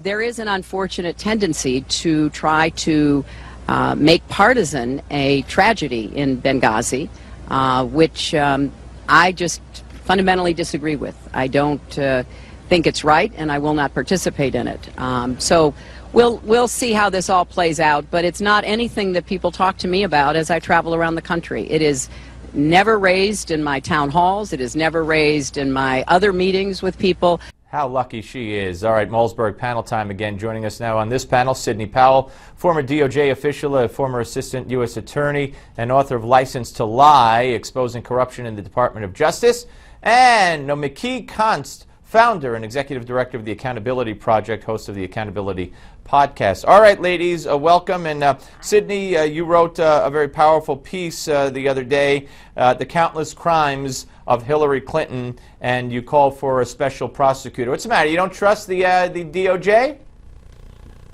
There is an unfortunate tendency to try to make partisan a tragedy in Benghazi, which I just fundamentally disagree with. I don't think it's right, and I will not participate in it. So we'll see how this all plays out, but it's not anything that people talk to me about as I travel around the country. It is never raised in my town halls. It is never raised in my other meetings with people. How lucky she is. All right, Malzberg panel time again. Joining us now on this panel, Sidney Powell, former DOJ official, a former assistant U.S. attorney, and author of License to Lie, Exposing Corruption in the Department of Justice, and Nomiki, Konst, founder and executive director of the Accountability Project, host of the Accountability Podcast. All right, ladies, welcome. And Sidney, you wrote a very powerful piece the other day, The Countless Crimes of Hillary Clinton, and you called for a special prosecutor. What's the matter? You don't trust the DOJ?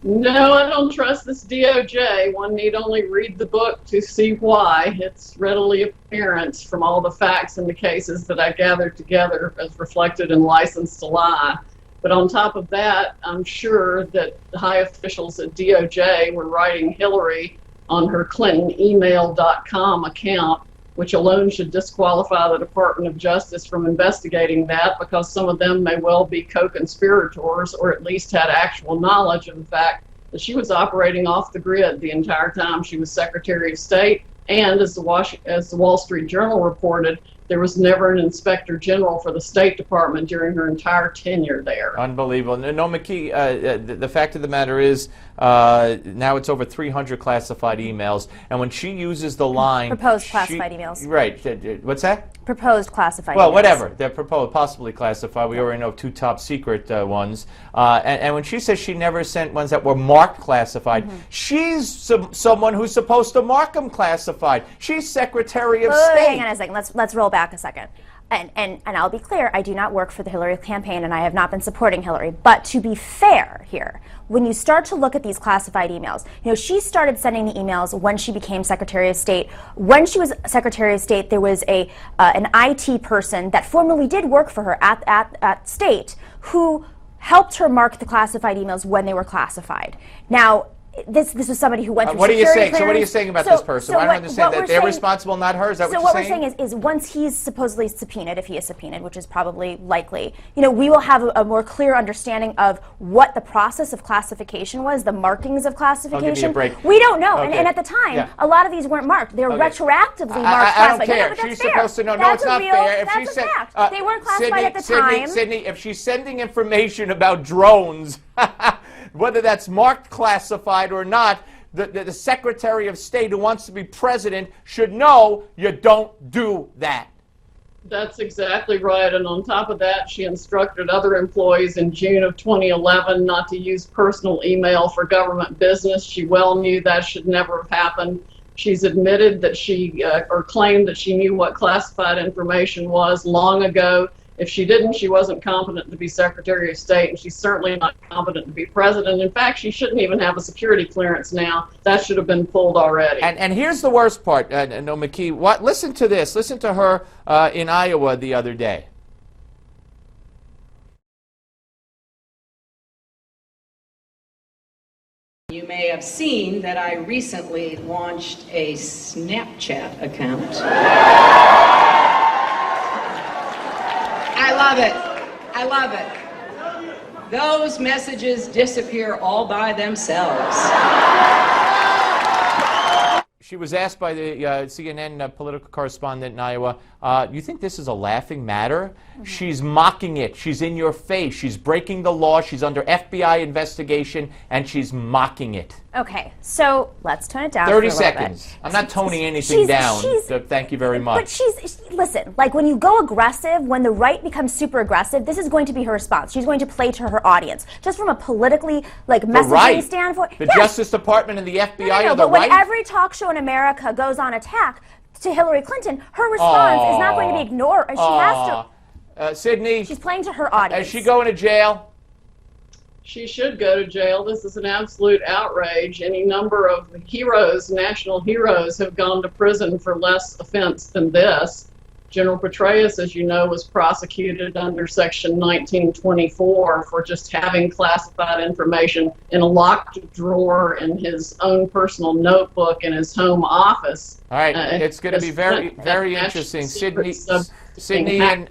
No, I don't trust this DOJ. One need only read the book to see why. It's readily apparent from all the facts in the cases that I gathered together as reflected in License to Lie. But on top of that, I'm sure that the high officials at DOJ were writing Hillary on her ClintonEmail.com account, which alone should disqualify the Department of Justice from investigating that, because some of them may well be co-conspirators or at least had actual knowledge of the fact that she was operating off the grid the entire time she was Secretary of State. And as the Wall Street Journal reported, there was never an inspector general for the State Department during her entire tenure there. Unbelievable. Nomiki, the fact of the matter is now it's over 300 classified emails, and when she uses the line... Proposed classified emails. Right. What's that? Proposed classified Well, emails. Whatever. They're proposed, possibly classified. We already know 2 top secret ones. And when she says she never sent ones that were marked classified, she's someone who's supposed to mark them classified. She's Secretary of State. Hang on a second. Let's roll back a second. And I'll be clear, I do not work for the Hillary campaign, and I have not been supporting Hillary. But to be fair here, when you start to look at these classified emails, you know, she started sending the emails when she became Secretary of State. When she was Secretary of State, there was an IT person that formerly did work for her at State who helped her mark the classified emails when they were classified. Now, this was somebody who went through what are you saying? clearance. So what are you saying about this person? I don't understand that. They're responsible, not her? Is that what you're saying? So what we're saying is once he's supposedly subpoenaed, if he is subpoenaed, which is probably likely, you know, we will have a more clear understanding of what the process of classification was, the markings of classification. I'll give you a break. We don't know. Okay. And at the time, a lot of these weren't marked. They were retroactively marked I don't classified. care. No, but She's that's supposed to know. No, That's it's not real, fair. If that's she a said, fact. They weren't classified at the time. Sidney, if she's sending information about drones, whether that's marked classified or not, the Secretary of State who wants to be president should know you don't do that. That's exactly right. And on top of that, she instructed other employees in June of 2011 not to use personal email for government business. She well knew that should never have happened. She's admitted that or claimed that she knew what classified information was long ago. If she didn't, she wasn't competent to be Secretary of State, and she's certainly not competent to be president. In fact, she shouldn't even have a security clearance now. That should have been pulled already. And here's the worst part, Nomiki. Listen to this. Listen to her in Iowa the other day. You may have seen that I recently launched a Snapchat account. I love it. I love it. Those messages disappear all by themselves. She was asked by the CNN political correspondent in Iowa, you think this is a laughing matter? She's mocking it. She's in your face. She's breaking the law. She's under FBI investigation, and she's mocking it. Okay, so let's tone it down 30 for a little seconds. bit. I'm not toning anything down, so thank you very much. But listen, like when you go aggressive, when the right becomes super aggressive, this is going to be her response. She's going to play to her audience. Just from a politically, messaging standpoint. The Justice Department and the FBI are the but when right? every talk show in America goes on attack to Hillary Clinton, her response is not going to be ignored. She has to. Sidney, she's playing to her audience. Is she going to jail? She should go to jail. This is an absolute outrage. Any number of heroes, national heroes, have gone to prison for less offense than this. General Petraeus, as you know, was prosecuted under Section 1924 for just having classified information in a locked drawer in his own personal notebook in his home office. All right, it's going to be very, very interesting. Sidney and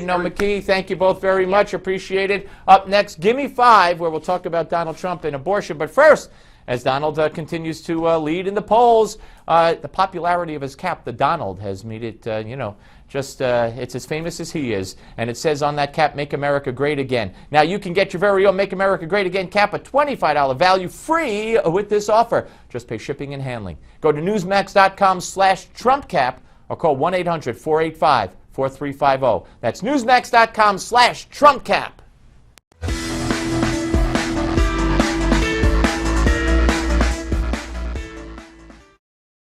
Nomiki, thank you both very much. Appreciate it. Up next, Gimme 5, where we'll talk about Donald Trump and abortion. But first, as Donald continues to lead in the polls, the popularity of his cap, the Donald, has made it, it's as famous as he is. And it says on that cap, Make America Great Again. Now, you can get your very own Make America Great Again cap, a $25 value, free with this offer. Just pay shipping and handling. Go to newsmax.com/TrumpCap or call 1-800-485-4350. That's newsmax.com/TrumpCap.